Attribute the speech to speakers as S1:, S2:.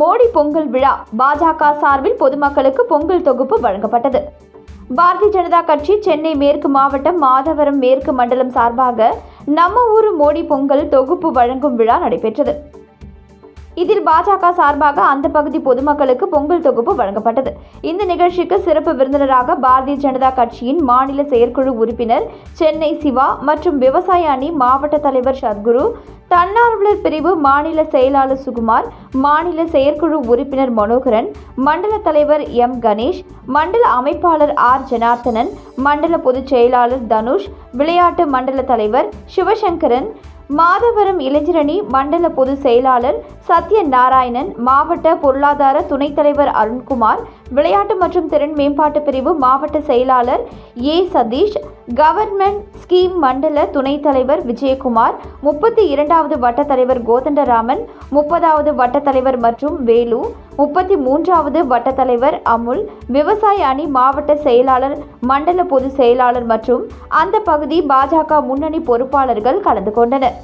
S1: மோடி பொங்கல் விழா பாஜக சார்பில் பொதுமக்களுக்கு பொங்கல் தொகுப்பு வழங்கப்பட்டது. பாரதிய ஜனதா கட்சி சென்னை மேற்கு மாவட்டம் மாதவரம் மேற்கு மண்டலம் சார்பாக நம்ம ஊரு மோடி பொங்கல் தொகுப்பு வழங்கும் விழா நடைபெற்றது. இதில் பாஜக சார்பாக அந்த பகுதி பொதுமக்களுக்கு பொங்கல் தொகுப்பு வழங்கப்பட்டது. இந்த நிகழ்ச்சிக்கு சிறப்பு விருந்தினராக பாரதிய ஜனதா கட்சியின் மாநில செயற்குழு உறுப்பினர் சென்னை சிவா மற்றும் விவசாய அணி மாவட்ட தலைவர் சத்குரு, தன்னார்வலர் பிரிவு மாநில செயலாளர் சுகுமார், மாநில செயற்குழு உறுப்பினர் மனோகரன், மண்டல தலைவர் எம் கணேஷ், மண்டல அமைப்பாளர் ஆர் ஜனார்த்தனன், மண்டல பொதுச் செயலாளர் தனுஷ், விளையாட்டு மண்டல தலைவர் சிவசங்கரன், மாதவரம் இளைஞரணி மண்டல பொதுச் செயலாளர் சத்யநாராயணன், மாவட்ட பொருளாதார துணைத் தலைவர் அருண்குமார், விளையாட்டு மற்றும் திறன் மேம்பாட்டு பிரிவு மாவட்ட செயலாளர் ஏ சதீஷ், கவர்மெண்ட் ஸ்கீம் மண்டல துணைத் தலைவர் விஜயகுமார், 32வது வட்ட தலைவர் கோதண்டராமன், 30வது வட்ட தலைவர் மற்றும் வேலு, 33வது வட்ட தலைவர் அமுல், விவசாய அணி மாவட்ட செயலாளர், மண்டல பொதுச் செயலாளர் மற்றும் அந்த பகுதி பாஜக முன்னணி பொறுப்பாளர்கள் கலந்து கொண்டனர்.